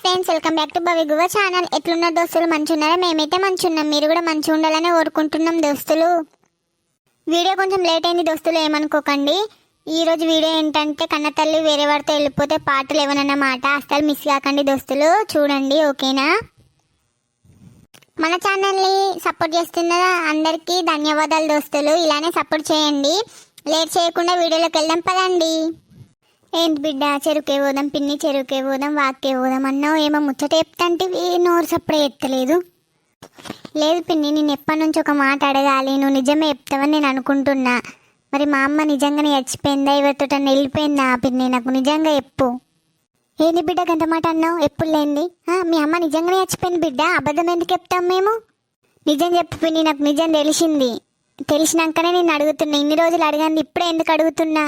Friends, welcome back to భవి గువ channel. ఎట్లున్నారు దోస్తులు? మంచి ఉన్నారా? మేమైతే మంచి ఉన్నాం. మీరు కూడా మంచి ఉండాలని కోరుకుంటున్నాం దోస్తులు. వీడియో కొంచెం లేట్ అయింది దోస్తులు, ఏమనుకోకండి. ఈ రోజు వీడియో ఏంటంటే కన్నతల్లి వేరే వాడితో వెళ్ళిపోతే పార్ట్ 11 అన్నమాట. అసలు మిస్ కాకండి దోస్తులు, చూడండి ఓకేనా. మన ఛానల్ని సపోర్ట్ చేస్తున్న అందరికీ ధన్యవాదాలు దోస్తులు. ఇలానే సపోర్ట్ చేయండి. లేట్ చేయకుండా వీడియోలోకి వెళ్దాం పదండి. ఏంటి బిడ్డ, చెరుకే పోదాం పిన్ని, చెరుకే పోదాం వాక్కే పోదాం అన్నావు. ఏమో ముచ్చట చెప్తాంటివి, నోరు సప్పుడే ఎత్తలేదు. లేదు పిన్ని, నేను ఎప్పటి నుంచి ఒక మాట అడగాలి, నువ్వు నిజమే చెప్తావని నేను అనుకుంటున్నా. మరి మా అమ్మ నిజంగానే చచ్చిపోయిందా, ఎవరితో వెళ్ళిపోయిందా పిన్ని? నాకు నిజంగా చెప్పు. ఏంటి బిడ్డ గంట మాట అన్నావు? ఎప్పుడు లేండి. మీ అమ్మ నిజంగానే చచ్చిపోయింది బిడ్డ, అబద్ధం ఎందుకు చెప్తాం మేము? నిజం చెప్పు పిన్ని, నాకు నిజం తెలిసింది. తెలిసినాకనే నేను అడుగుతున్నా. ఇన్ని రోజులు అడగండి, ఇప్పుడే ఎందుకు అడుగుతున్నా?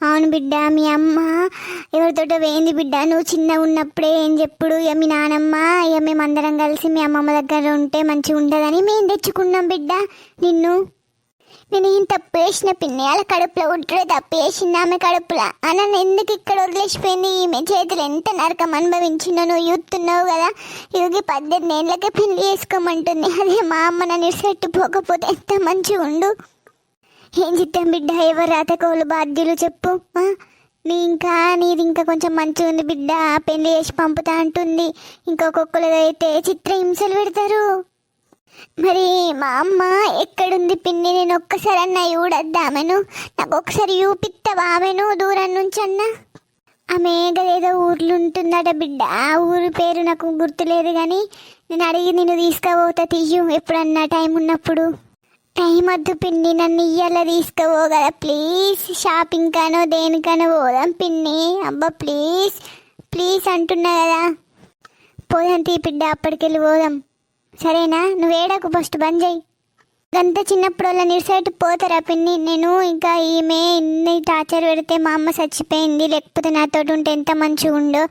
అవును బిడ్డ, మీ అమ్మ ఎవరితోటో వేయింది బిడ్డ. నువ్వు చిన్నగా ఉన్నప్పుడే ఏం చెప్పుడు, ఇక మీ నానమ్మ ఇక మేమందరం కలిసి మీ అమ్మమ్మ దగ్గర ఉంటే మంచిగా ఉంటుందని మేము తెచ్చుకున్నాం బిడ్డ నిన్ను. నేను ఏం తప్పు చేసిన పిన్ని? అలా కడుపులో ఉంటే తప్పు చేసింది ఆమె కడుపులో. నన్ను ఎందుకు ఇక్కడ వదిలేసిపోయింది? ఈమె చేతులు ఎంత నరకం అనుభవించిందో నువ్వు చూస్తున్నావు కదా. ఇవి 18 ఏళ్ళకే పెళ్లి చేసుకోమంటుంది. అదే మా అమ్మ నన్ను సెట్టుపోకపోతే ఎంత మంచిగా ఉండు. ఏం చిత్తం బిడ్డ, ఎవరు రాతకోలు బాధ్యులు చెప్పు. నీది ఇంకా కొంచెం మంచిగా ఉంది బిడ్డ, పెళ్లి చేసి పంపుతా అంటుంది. ఇంకొకళ్ళు అయితే చిత్ర హింసలు పెడతారు. మరి మా అమ్మ ఎక్కడుంది పిన్ని? నేను ఒక్కసారి అన్నా చూడద్దామెను, నాకు ఒకసారి చూపిస్తావా ఆమెను దూరం నుంచి అన్నా? ఆమె ఏదో ఊర్లో ఉంటుందట బిడ్డ. ఆ ఊరు పేరు నాకు గుర్తులేదు కానీ నేను అడిగి నేను తీసుకుపోతా తీయు, ఎప్పుడన్నా టైం ఉన్నప్పుడు. టైం వద్దు పిన్ని, నన్ను ఇయ్యాల తీసుకుపో కదా ప్లీజ్. షాపింగ్ కానో దేనికనో పోదాం పిన్ని. అబ్బా ప్లీజ్ ప్లీజ్ అంటున్నా కదా. పోదాం తీ బిడ్డ, అప్పటికెళ్ళి పోదాం సరేనా? నువ్వు ఏడకు, ఫస్ట్ బంద్ చేయి. అంతా చిన్నప్పుడు వాళ్ళ నిరిసైట్ పోతారా పిన్ని? నేను ఇంకా ఈమె ఇన్ని టార్చర్ పెడితే మా అమ్మ చచ్చిపోయింది, లేకపోతే నాతో ఉంటే ఎంత మంచిగా ఉండో,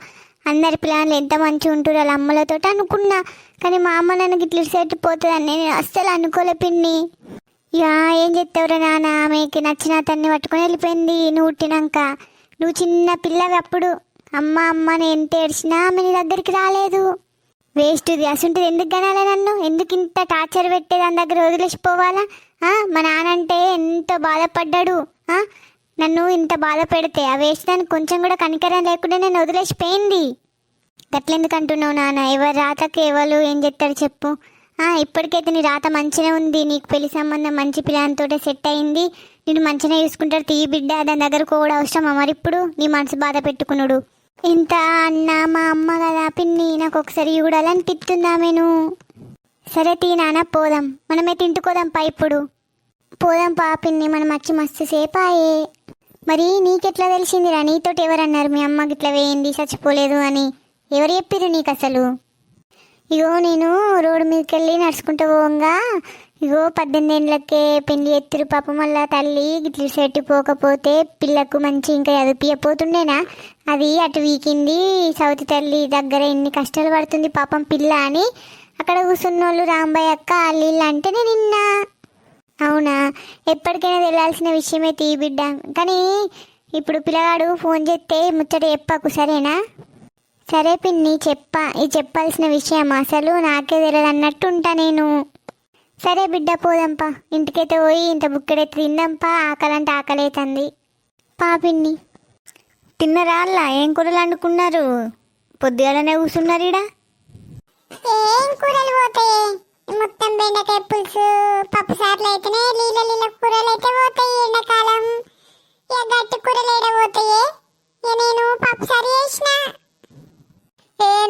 అందరి ప్లాన్లు ఎంత మంచిగా ఉంటారు వాళ్ళ అమ్మలతో అనుకున్నా. కానీ మా అమ్మ నన్ను ఇట్లా ఇరిసైట్ పోతుందని నేను అస్సలు అనుకోలే పిన్ని. ఇక ఏం చెప్తావురా నాన్న, ఆమెకి నచ్చిన అతన్ని పట్టుకొని వెళ్ళిపోయింది. నువ్వు పుట్టినాక నువ్వు చిన్న పిల్లవి అప్పుడు. అమ్మ అమ్మ నేను ఎంత ఏడ్చినా ఆమె నీ దగ్గరికి రాలేదు. వేస్ట్ ఇది. అసంటుంది ఎందుకు కనాలి నన్ను? ఎందుకు ఇంత టార్చర్ పెట్టే దాని దగ్గర వదిలేసిపోవాలా? మా నాన్న అంటే ఎంతో బాధపడ్డాడు. నన్ను ఇంత బాధ పెడితే ఆ వేస్ట్ దానికి కొంచెం కూడా కనికరం లేకుండా నేను వదిలేసిపోయింది. గట్లెందుకు అంటున్నావు నాన్న? ఎవరు రాతకి ఎవరు ఏం చెప్తారు చెప్పు. ఇప్పటికైతే నీ రాత మంచిగా ఉంది, నీకు పెళ్లి సంబంధం మంచి పిల్లలతో సెట్ అయింది, నేను మంచిగా చూసుకుంటారు తీ బిడ్డ. దాని దగ్గర కూడా అవసరమా మరి ఇప్పుడు నీ మనసు బాధ పెట్టుకున్నాడు? ఇంత అన్న మా అమ్మ కదా పిన్ని, నాకు ఒకసారి చూడాలనిపిస్తుందా నేను. సరే తీ నాన్న పోదాం, మనమే తింటుకోదాం పా. ఇప్పుడు పోదాం పా పిన్ని, మనం వచ్చి మస్తు సేపాయే. మరి నీకెట్లా తెలిసిందిరా? నీతోటి ఎవరన్నారు మీ అమ్మకి ఇట్లా వేయింది చచ్చిపోలేదు అని? ఎవరు చెప్పారు నీకు అసలు? ఇగో నేను రోడ్డు మీదకి వెళ్ళి నడుచుకుంటూ పోగా ఇగో 18 ఏళ్ళకే పెళ్లి ఎత్తురు పాపం. మళ్ళా తల్లి గిట్ల సెట్టు పోకపోతే పిల్లకు మంచి ఇంకా చదివిపోతుండేనా? అది అటు వీకింది. సౌతి తల్లి దగ్గర ఎన్ని కష్టాలు పడుతుంది పాపం పిల్ల అని అక్కడ కూర్చున్న వాళ్ళు రాంబాయ్ అక్క అల్లీళ్ళు అంటే నేను నిన్నా. అవునా? ఎప్పటికైనా వెళ్ళాల్సిన విషయమే తీ బిడ్డ. కానీ ఇప్పుడు పిల్లగాడు ఫోన్ చేస్తే ముచ్చట చెప్పకు సరేనా? సరే పిన్ని ఇది చెప్పాల్సిన విషయం అసలు నాకే తెలియదు అన్నట్టు ఉంటా నేను. సరే బిడ్డ పోదాంపా, ఇంటికైతే పోయి ఇంత బుక్కడైతే తిందాంపా, ఆకలంటే ఆకలి అవుతుంది పా పిన్ని. తిన్నరా? అలా ఏం కూరలు వండుకున్నారు? పొద్దుగాలనే కూర్చున్నారు ఇడా. ఏం కూరలు పోతాయి, మొత్తం బెండకాయ పులుసు పప్పు సార్లు అయితేనే నీళ్ళ కూరలు అయితే పోతాయి. ఎండాకాలం ఇక గట్టి కూరలు ఏడ పోతాయి. ఇక నేను పప్పు సారు చేసిన.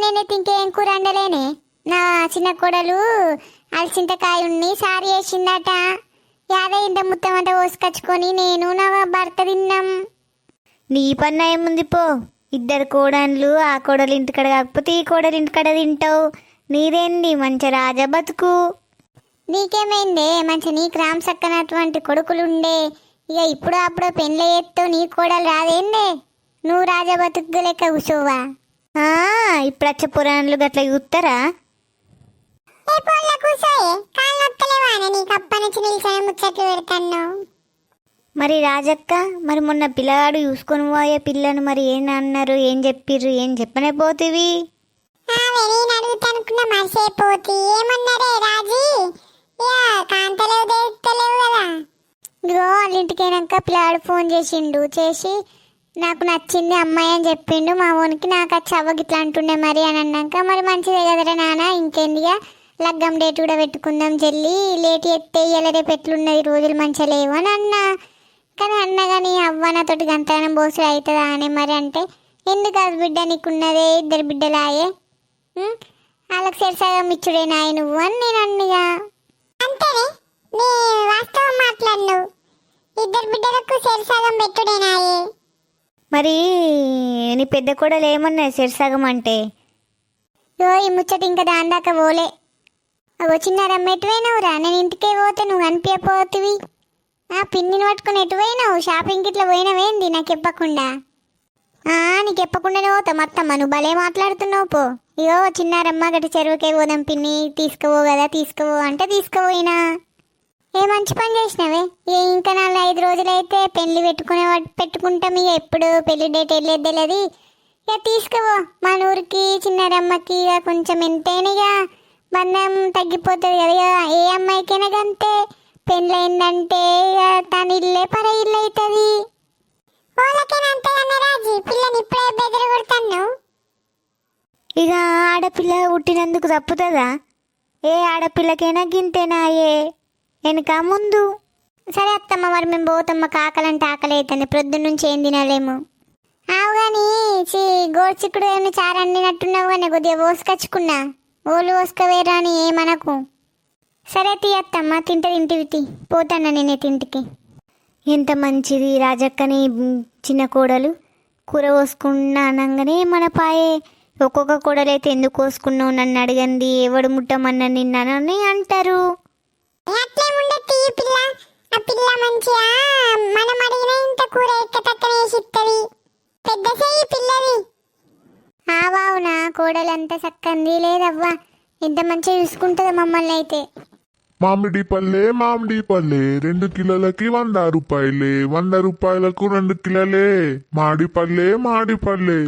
నేనైతే ఇంకేం కూర వండలేనే. నా చిన్న కోడలు అలసింతకాయ ఉన్ని సారి చేసిందట. యాదయ్య ఇంత మొత్తం అంట కోసుకొచ్చుకొని నేను నా భర్త తిన్నాం. నీ పన్న ఏముంది పో, ఇద్దరు కోడన్లు. ఆ కోడలు ఇంటికాడ కాకపోతే ఈ కోడలు ఇంటికాడ తింటావు. నీదేంది మంచి రాజా బతుకు. నీకేమైందే? మంచి నీకు రామ్ సక్కనటువంటి కొడుకులుండే. ఇక ఇప్పుడు అప్పుడు పెళ్ళి ఎత్తు నీ కోడలు రాదేందే? నువ్వు రాజా బతుకు లెక్క కూర్చోవా? ఇప్పుడు వచ్చే పురాణాలు గట్ల చూస్తారా? మరి రాజక్క, మరి మొన్న పిల్లగాడు చూసుకొని పోయే పిల్లను మరి ఏం అన్నారు, ఏం చెప్పిర్రు, ఏం చెప్పనే పోతివి? నేను అడుగుతానుకున్నా మర్చిపోతే ఏమన్నారే రాజీ? ఇక కాంతలేవు తెలుస్తలేవు కదా. ఇదిగో వాళ్ళ ఇంటికి అయినాక పిల్లాడు ఫోన్ చేసి నాకు నచ్చింది అమ్మాయి అని చెప్పిండు మా ఓనికి. నాకు అది చవ్వకి ఇట్లా అంటుండే మరి అని అన్నాక మరి మంచిదే కదరా నాన్న, ఇంకేందిగా లగ్గం డేట్ కూడా పెట్టుకుందాం చెల్లి, లేట్ ఎత్తే ఇయ్యాల రేపు ఎట్లున్నది రోజులు మంచిగా లేవు అని అన్నా. కానీ అన్న కానీ అవ్వ నాతోటి గంతగానం బోసుడు అవుతుందా అని మరి అంటే, ఎందుకు అది బిడ్డ నీకున్నదే, ఇద్దరు బిడ్డలాయే, వాళ్ళకి సరిసగం ఇచ్చుడేనాయ నువ్వు అని నేను అన్నగా. అంతేనే నీ వాస్తవం మాట్లాడినావు. ఇద్దరు బిడ్డలకు సరిసగం పెట్టుడేనాయే. మరి నీ పెద్ద కోడలు ఏమన్నా చెరసగం అంటే? ఈ ముచ్చట ఇంకా దాని దాకా పోలే. అవి చిన్నారమ్మ ఎటువైనావురా? నేను ఇంటికే పోతే నువ్వు కనిపించపోతివి. పిన్నిని పట్టుకుని ఎటువైనావు? షాపింగ్కి ఇట్లా పోయినవేంది నాకు చెప్పకుండా? నీకు చెప్పకుండానే పోతా మొత్తమ్మ, నువ్వు భలే మాట్లాడుతున్నావు పో. ఇగో చిన్నారమ్మ గట్టి చెరువుకే పోదాం పిన్ని, తీసుకుపో కదా తీసుకుపో అంటే తీసుకుపోయినా. ఏ మంచి పని చేసినావే. ఇంకా 4-5 రోజులైతే పెళ్లి పెట్టుకుంటాం. ఇక ఎప్పుడు పెళ్లి డేట్ వెళ్ళేది తెలియదు. ఇక తీసుకుపో మన ఊరికి చిన్నారమ్మకి. ఇక కొంచెం ఎంతైనా ఇక బంధం తగ్గిపోతుంది కదా. ఇక ఏ అమ్మాయికైనా అంతే, పెళ్ళి అయిందంటే ఇక తన ఇల్లే పర ఇల్లు అవుతుంది. ఇక ఆడపిల్ల పుట్టినందుకు తప్పుతుందా? ఏ ఆడపిల్లకైనా గింతేనా ఏ వెనక ముందు. సరే అత్తమ్మ మరి మేము పోతమ్మ, కాకలంటే ఆకలి అవుతుంది, ప్రొద్దున నుంచి ఏం తినలేము. ఆవు కానీ గోడ్చిక్కుడు ఏమైనా చారు అండినట్టున్నావు కానీ కొద్దిగా పోసుకొచ్చుకున్నా. ఓళ్ళు పోసుకవేరా అని ఏమనకు. సరే తీయత్తమ్మ, తింటివి పోతాను నేనైతే ఇంటికి. ఎంత మంచిది రాజక్కని చిన్న కోడలు. కూర పోసుకున్నా అనగానే మన పాయే. ఒక్కొక్క కోడలైతే ఎందుకు కోసుకున్నావు నన్ను అడగండి, ఎవడు ముట్టమన్నా నిన్నని అంటారు. ఆవావునా కోడలంతా చక్కంది లేదవ్వా, ఎంత మంచిగా చూసుకుంటుందో మమ్మల్ని అయితే. మామిడి పల్లె 2 కిలోలకి 100 రూపాయలే, 100 రూపాయలకు 2 కిలోలే. మాడి పల్లె మామిడికాయలు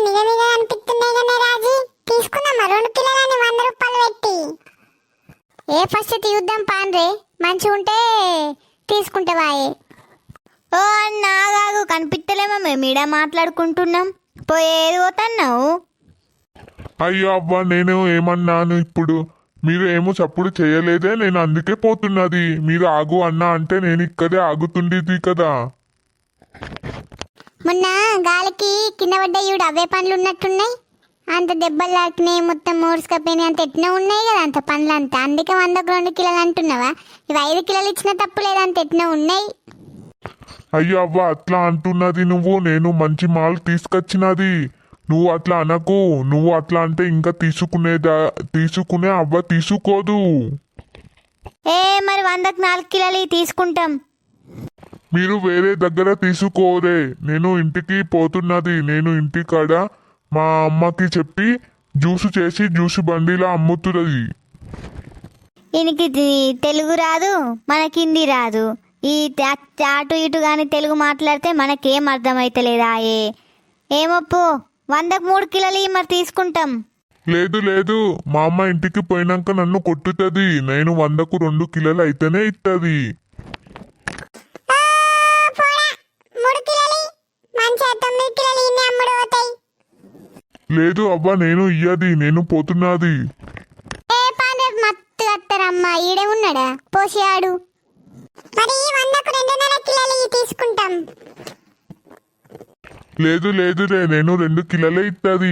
నిజంగా అనిపిస్తున్నాయి కదా రాజీ, తీసుకుందామా 2 కిలోలని 100 రూపాయలు పెట్టి? ఫస్ట్ తీద్దాం పాన్రే, మంచిగా ఉంటే తీసుకుంటావాయే. ఓ అన్నాగాగు కనిపిస్తలేమో మేము ఈడ మాట్లాడుకుంటున్నాం, పోయేది పోతున్నావు. అయ్యో అవ్వ, నేను ఏమన్నాను ఇప్పుడు? మీరు ఏమో చప్పుడు చేయలేదే, నేను అందుకే పోతున్నది. మీరు ఆగు అన్నా అంటే నేను ఇక్కడే ఆగుతుండేది కదా. మొన్న గాలికి కింద పడ్డాయి అవే పండ్లు ఉన్నట్టున్నాయి. అంత దెబ్బలు తాకినాయి, మొత్తం మోర్చుకపోయినాయి, అంత ఎట్లా ఉన్నాయి కదా అంత పండ్లు అంతా. అందుకే 100కు 2 కిలోలు అంటున్నావా? ఇవి 5 కిలోలు ఇచ్చిన తప్పు లేదు, అంత ఎట్లా ఉన్నాయి. అయ్యో అవ్వ, అట్లా అంటున్నది నువ్వు. నేను మంచి మాల్ తీసుకొచ్చినది, నువ్వు అట్లా అనకు. నువ్వు అట్లా అంటే ఇంకా తీసుకునే అవ్వ తీసుకోదు. మరి 100కు 4 కిలోలు తీసుకుంటాం. మీరు వేరే దగ్గర తీసుకోరే. నేను ఇంటికి పోతున్నది. నేను ఇంటికాడ మా అమ్మకి చెప్పి జ్యూసు చేసి జ్యూసు బండిలా అమ్ముతున్నది. ఈయనకి తెలుగు రాదు, మనకి హిందీ రాదు. ఈ అటు ఇటు కానీ తెలుగు మాట్లాడితే మనకేం అర్థమైతలేదా? ఏమప్పు 100కు 3 కిలోలు మరి తీసుకుంటాం. లేదు, మా అమ్మ ఇంటికి పోయినాక నన్ను కొట్టుతుంది. నేను 100కు 2 కిలోలు అయితేనే ఇస్తుంది. లేదు అవ్వ, నేను ఇయ్యది, నేను పోతున్నది. మత్తు అత్తరమ్మా, ఈడే ఉన్నాడా పోసి ఆడు. మరి 100కు 2.5 కిలోలు తీసుకుంటాం. లేదులే, నేను 2 కిలోలే ఇస్తుంది.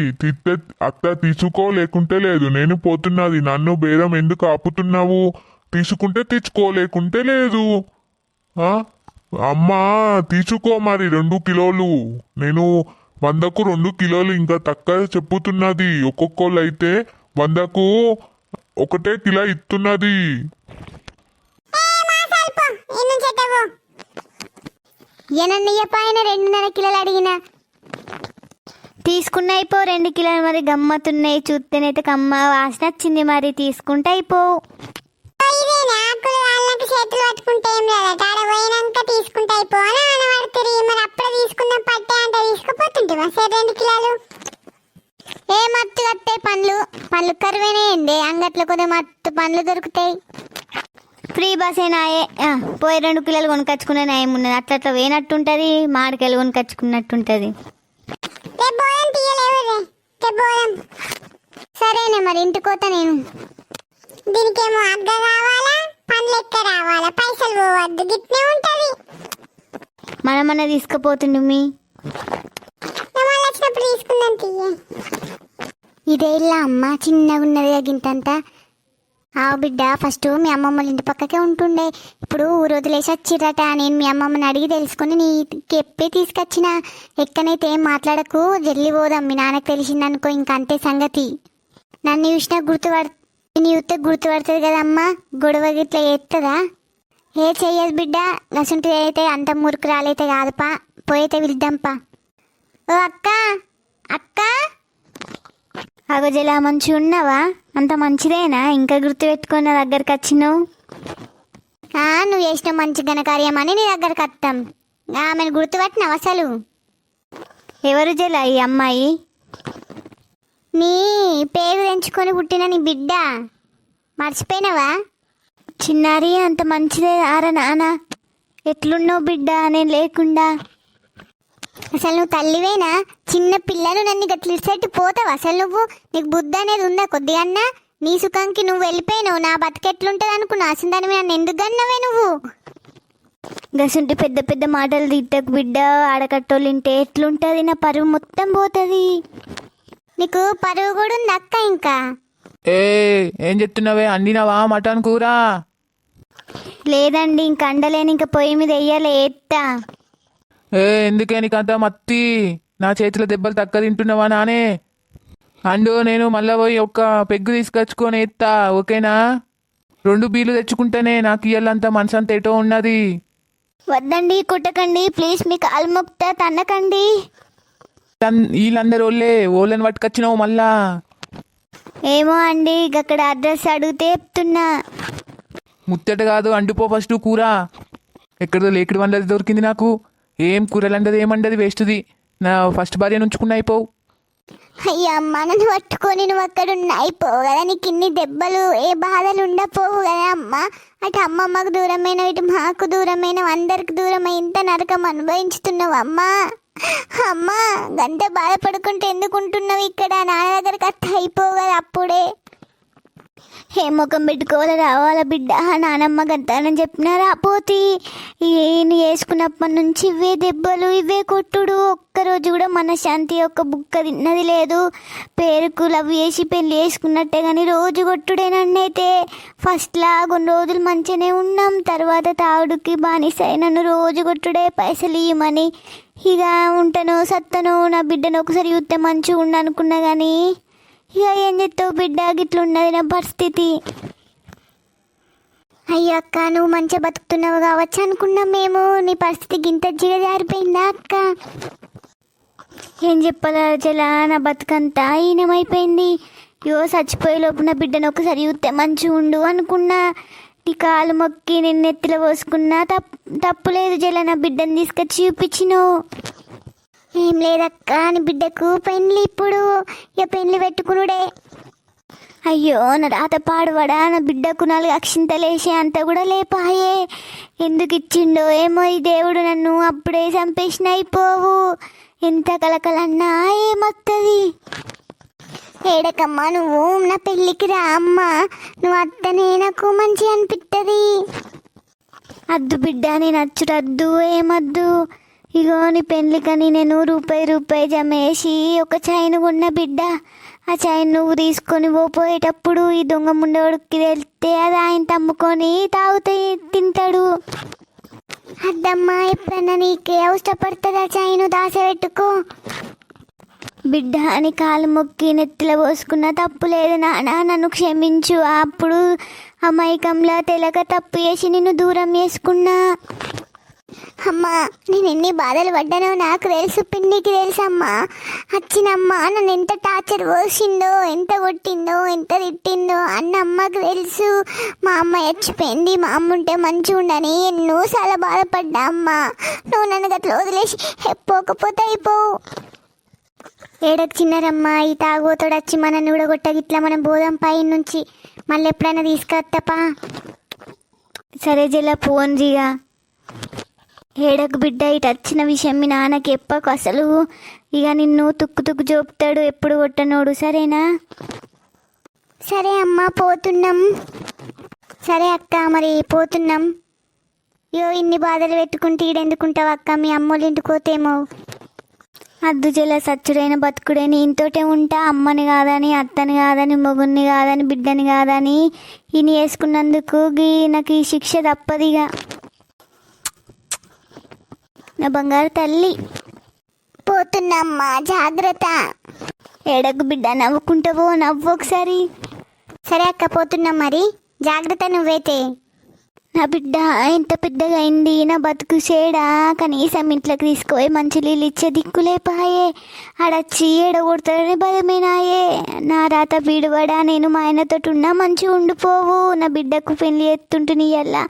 అత్త తీసుకో, లేకుంటే లేదు. నేను పోతున్నది. నన్ను బేరం ఎందుకు ఆపుతున్నావు? తీసుకుంటే తెచ్చుకో, లేకుంటే లేదు. అమ్మా తీసుకో మరి 2 కిలోలు. నేను 100కు 2 కిలోలు ఇంకా తక్కువ చెప్పుతున్నది. ఒక్కొక్కళ్ళు అయితే 100కు 1 కిలో ఇస్తున్నది. పైన 2.5 కిలోలు అడిగిన తీసుకున్న అయిపో 2 కిలోలు. మరి గమ్మతున్నాయి చూస్తేనైతే కమ్మ వాసన వచ్చింది. మరి తీసుకుంటే అయిపో. చేతులు పట్టుకుంటే ఏం లేదా, ఆడ పోయినాక తీసుకుంటే అయిపో అని అనబడుతుంది. మరి అప్పుడే తీసుకుందాం పట్టే అంటే తీసుకుపోతుంటే 2 కిలోలు. మత్తు వస్తాయి పండ్లు కరువేనేయండి అంగట్లో కొద్దిగా మత్తు పండ్లు దొరుకుతాయి. ఫ్రీ బస్ అయినాయే పోయి 2 కిలోలు కొనుకొచ్చుకునే నయం ఉన్నది. అట్లా వేనట్టుంటది, మామిడికాయలు కొనుకొచ్చుకున్నట్టుంటది. రేపు పోదాం తీయలేవు రేపు పోదాం. సరేనే మరి ఇంటికి పోతా నేను. దీనికేమో అగ్గ కావాలా పండ్లు ఎక్క రావాలా, పైసలు పోవద్దు, గిట్నే ఉంటది. మనమన్న తీసుకుపోతుండు మీ మళ్ళీ వచ్చినప్పుడు తీసుకుందాం తీయ. ఇదే ఇల్లా అమ్మ చిన్నగా ఉన్నది గింతంతా. ఆవు బిడ్డ ఫస్ట్ మీ అమ్మమ్మ ఇంటి పక్కకే ఉంటుండే, ఇప్పుడు ఊరు వదిలేసి వచ్చిర్రట. నేను మీ అమ్మమ్మని అడిగి తెలుసుకుని నీకు ఎప్పే తీసుకొచ్చిన. ఎక్కనైతే ఏం మాట్లాడకు, జల్లి పోదాం. మీ నాన్నకు తెలిసిందనుకో ఇంక అంతే సంగతి. నన్ను చూసినా గుర్తుపడుతుంది కదమ్మా. గొడవ గిట్లా చేస్తుందా? ఏ చెయ్యదు బిడ్డ. నసుంటి అయితే అంత మురుకు రాలైతే కాదుపా, పోయితే పిలుద్దాంపా. ఓ అక్క అక్క అగోజలా మంచి ఉన్నావా? అంత మంచిదేనా? ఇంకా గుర్తుపెట్టుకున్న దగ్గరికి వచ్చినావు. నువ్వు చేసిన మంచి ఘనకార్యమని నీ దగ్గరకు వస్తాం. ఆమెను గుర్తుపట్టినావు అసలు? ఎవరు జలా ఈ అమ్మాయి? నీ పేరు తెంచుకొని పుట్టిన నీ బిడ్డ, మర్చిపోయినావా? చిన్నారి అంత మంచిదే ఆరా నాన్న. ఎట్లున్నావు బిడ్డ నేను లేకుండా? అసలు నువ్వు తల్లివేనా? చిన్న పిల్లలు నన్ను గట్ల ఇడిసెట్టు పోతావు? అసలు నీకు బుద్ధి అనేది ఉందా కొద్దిగన్నా? నీ సుఖంకి నువ్వు వెళ్ళిపోయినావు, నా బతికెట్లుంటుంది అనుకున్నావు. అసలు దాని మీద నన్ను ఎందుకు అన్నవే నువ్వు? గసుంటి పెద్ద పెద్ద మాటలు తిట్టకు బిడ్డ. ఆడకట్టోళ్ళు ఇంటే ఎట్లుంటుంది? నా పరువు మొత్తం పోతుంది. నీకు పరువు కూడా ఉంది అక్క. ఇంకా ఏం చెప్తున్నావే? అండినవా మటన్ కూర? లేదండి ఇంక అండలేని, ఇంకా పొయ్యి మీద వెయ్యాలి ఎత్తా. ఎందుకే నీకంతా మత్తి? నా చేతిలో దెబ్బలు తక్క తింటున్నావా నానే? అండు నేను మళ్ళా పోయి ఒక్క పెగ్గు తీసుకొచ్చుకొని ఎత్తా, ఓకేనా? 2 బీలు తెచ్చుకుంటేనే నాకు ఇయ్యాలంతా మనసంతా ఎటో ఉన్నది. వద్దండి కుట్టకండి ప్లీజ్, మీకు కాలు మొక్తా, తన్నకండి. వీళ్ళందరూ ఓళ్ళని పట్టుకొచ్చినావు మళ్ళా. ఏమో అండి అక్కడ అడ్రస్ అడిగితే చెప్తున్నా. ముత్తట కాదు, అండిపో ఫస్ట్ కూర. ఎక్కడో లేకిడి వండది దొరికింది నాకు. ఏం కూరలు అండది ఏమండది వేస్ట్ది. నా ఫస్ట్ భార్య నుంచుకున్న అయిపోవు. అయ్యా అమ్మ, నన్ను పట్టుకొని నువ్వు అక్కడ అయిపోవు కదా. నీకు ఇన్ని దెబ్బలు ఏ బాధలు ఉండపోవు కదా అమ్మ. అటు అమ్మమ్మకు దూరమైన, ఇటు మాకు దూరమైన, అందరికి దూరమైన ఇంత నరకం అనుభవించుతున్నావు అమ్మా. అమ్మా గంట బాధపడుకుంటే ఎందుకుంటున్నావు ఇక్కడ? నాన్న దగ్గరికి అత్త అయిపోవు కదా అప్పుడే. ఏ ముఖం పెట్టుకోవాలి రావాలా బిడ్డ? నానమ్మ గంతానని చెప్పినా రాపోతి. ఈయన వేసుకున్నప్పటి నుంచి ఇవే దెబ్బలు, ఇవే కొట్టుడు. ఒక్కరోజు కూడా మనశ్శాంతి ఒక్క బుక్క తిన్నది లేదు. పేరుకు లవ్ చేసి పెళ్ళి చేసుకున్నట్టే కానీ రోజు కొట్టుడే. నన్నైతే ఫస్ట్లా కొన్ని రోజులు మంచిగానే ఉన్నాం, తర్వాత తాగుడుకి బానిసై నన్ను రోజు కొట్టుడే. పైసలు ఇవ్వమని ఇక ఉంటాను సత్తను. నా బిడ్డను ఒకసారి చూస్తే మంచిగా ఉండనుకున్నా కానీ ఇక ఏం చెప్తావు బిడ్డ, గిట్లున్నది నా పరిస్థితి. అయ్యో అక్క, నువ్వు మంచిగా బతుకుతున్నావు కావచ్చు అనుకున్నాం మేము. నీ పరిస్థితి గింత జారిపోయిందా అక్క? ఏం చెప్పాలా జలా, నా బతుకంతా ఈనమైపోయింది. చచ్చిపోయే లోపు నా బిడ్డను ఒకసారి చూస్తే మంచిగా ఉండు అనుకున్నా. నీ కాలు మొక్కి నేను నెత్తిలో పోసుకున్నా. తప్పులేదు జల, నా బిడ్డను తీసుకొచ్చి చూపించినావు. ఏం లేదక్క, నీ బిడ్డకు పెళ్ళి ఇప్పుడు ఇక పెళ్ళి పెట్టుకునుడే. అయ్యో నా రాత పాడువాడా, నా బిడ్డకు 4 అక్షింతలేసే అంత కూడా లేపాయే. ఎందుకు ఇచ్చిండో ఏమో ఈ దేవుడు, నన్ను అప్పుడే చంపేసిన అయిపోవు. ఎంత కలకలన్నా ఏమొస్తుంది? ఏడకమ్మా, నువ్వు నా పెళ్ళికి రా అమ్మా. నువ్వు అత్తనే నాకు మంచి అనిపిస్తుంది. అద్దు బిడ్డ, నేను అచ్చుడద్దు ఏమద్దు. ఇగో నీ పెళ్ళికని నేను రూపాయి జమేసి ఒక చైన్ కొన్న బిడ్డ. ఆ చైన్ నువ్వు తీసుకొని పోయేటప్పుడు ఈ దొంగ ముండోడికి వెళ్తే అది ఆయన తమ్ముకొని తాగుతే తింటాడు. అద్దమ్మా, ఎప్పుడన్నా నీకే అవసరపడుతుందా చైను? దాసపెట్టుకో బిడ్డ అని కాలు మొక్కి నెత్తిలో పోసుకున్న తప్పు లేదు నాన్న, నన్ను క్షమించు. అప్పుడు అమాయకంలా తెలక తప్పు చేసి నిన్ను దూరం చేసుకున్నా. అమ్మా, నేను ఎన్ని బాధలు పడ్డానో నాకు తెలుసు, పిండికి తెలుసు అమ్మా. వచ్చినమ్మా నన్ను ఎంత టార్చర్ పోసిందో, ఎంత కొట్టిందో, ఎంత తిట్టిందో అన్న అమ్మకు తెలుసు. మా అమ్మ చచ్చిపోయింది, మా అమ్మ ఉంటే మంచిగా ఉండని ఎన్నోసార్లు బాధపడ్డా అమ్మా. నువ్వు నన్ను గట్ల వదిలేసి పోకపోతే అయిపోవు. ఏడకు చిన్నరమ్మ, ఈ తాగోతోడు వచ్చి మనల్ని కూడా కొట్టగిట్లా మనం పోదాం పై నుంచి. మళ్ళీ ఎప్పుడైనా తీసుకొస్తాపా. సరే జల పోన్రిగా. ఏడకు బిడ్డ, ఇటు వచ్చిన విషయం మీ నాన్నకి ఎప్పకు అసలు. ఇక నిన్ను తుక్కు తుక్కు చూపుతాడు, ఎప్పుడు కొట్టనోడు. సరేనా? సరే అమ్మ, పోతున్నాం. సరే అక్క, మరి పోతున్నాం. ఇన్ని బాధలు పెట్టుకుంటే ఈడెందుకుంటావు అక్క? మీ అమ్మోళ్ళ ఇంటికి పోతేమో. అద్దు జల, సచ్చుడైన బతుకుడైన ఇంతోటే ఉంటా. అమ్మని కాదని, అత్తని కాదని, మొగుడిని కాదని, బిడ్డని కాదని ఈయన వేసుకున్నందుకు నాకు ఈ శిక్ష తప్పదిగా. నా బంగారు తల్లి. పోతున్నామ్మా, జాగ్రత్త. ఎడకు బిడ్డ, నవ్వుకుంటావో నవ్వు ఒకసారి. సరే అక్క, పోతున్నాం మరి. జాగ్రత్త నువ్వైతే. నా బిడ్డ ఎంత పెద్దగా అయింది, నా బతుకు సేడా. కనీసం ఇంట్లోకి తీసుకుపోయి మంచి నీళ్ళు ఇచ్చే దిక్కులేపాయే. ఆడచ్చి ఏడగొడతాడని భయమేనాయే. నా రాత వీడువడా, నేను మా ఆయనతో ఉన్నా మంచిగా ఉండిపోవు. నా బిడ్డకు పెళ్లి ఎత్తుంటుని అలా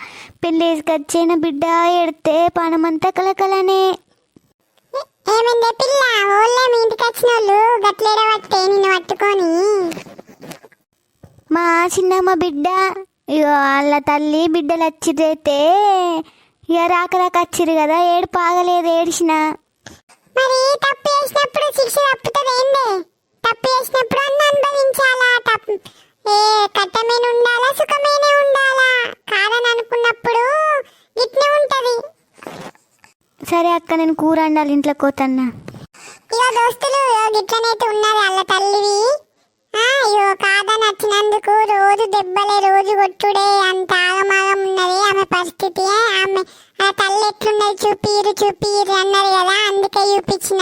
పెళ్లి వేసుకొచ్చే నా బిడ్డ ఎడితే పానమంతా కలకలనే. ఏమైందే పిల్ల, ఓళ్ళే మీ ఇంటికి వచ్చిన వాళ్ళు గట్లేడబట్టే నిన్ను పట్టుకొని. మా చిన్నమ్మ బిడ్డ, ఇగో వాళ్ళ తల్లి బిడ్డలు వచ్చిరైతే ఇక రాక వచ్చిరు కదా, ఏడు పాగలేదు, ఏడిసిన. మరి తప్పు చేసినప్పుడు శిక్ష తప్పుతుంది ఏందే? తప్పు చేసినప్పుడు అన్న అనుభవించాలా? తప్పు కట్టమైన ఉండాలా, సుఖమైన ఉండాలా? కాదని అనుకున్నప్పుడు ఇట్నే ఉంటది. సరే అక్క, నేను కూర వండాలి, ఇంట్లోకి పోతన్నా. ఇగో దోస్తులు, గిట్లనైతే ఉన్నది వాళ్ళ తల్లివి. అయ్యో కాదని వచ్చినందుకు రోజు దెబ్బలే, రోజు కొట్టుడే, అంత ఆగమాగం ఉన్నది ఆమె పరిస్థితి. ఆమె ఆ తల్లి ఎట్లున్నది చూపిరు అన్నారు కదా, అందుకే చూపించిన.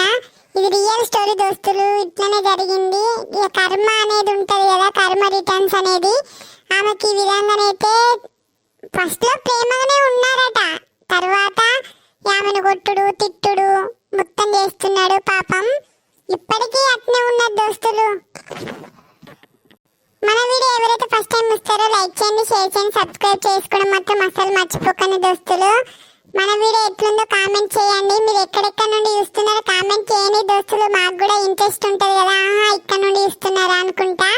ఇది రియల్ స్టోరీ దోస్తులు, ఇట్లనే జరిగింది. ఇక కర్మ అనేది ఉంటది కదా, కర్మ రిటర్న్స్ అనేది. ఆమెకి ఈ విధంగానైతే ఫస్ట్ లో ప్రేమగానే ఉన్నారట, తర్వాత ఆమెను కొట్టుడు తిట్టుడు మొత్తం చేస్తున్నాడు పాపం. ఇప్పటికీ అట్నే ఉన్నది దోస్తులు. మన వీడియో ఎవరైతే ఫస్ట్ టైం చూస్తారో లైక్ చేయండి, షేర్ చేయండి, సబ్స్క్రైబ్ చేసుకోవడం మాత్రం అసలు మర్చిపోకండి దోస్తులు. మన వీడియో ఎట్లుందో కామెంట్ చేయండి. మీరు ఎక్కడెక్కడ నుండి చూస్తున్నారో కామెంట్ చేయండి దోస్తులు, మాకు కూడా ఇంట్రెస్ట్ ఉంటుంది కదా, ఇక్కడ నుండి చూస్తున్నారా అనుకుంటా.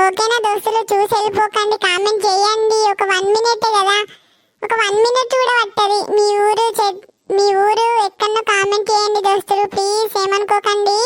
ఓకేనా దోస్తులు, చూసి వెళ్ళిపోకండి, కామెంట్ చేయండి. ఒక 1 మినిట్ కదా, ఒక 1 మినిట్ కూడా పట్టది. మీ ఊరు ఎక్కడో కామెంట్ చేయండి దోస్తులు, ప్లీజ్ ఏమనుకోకండి.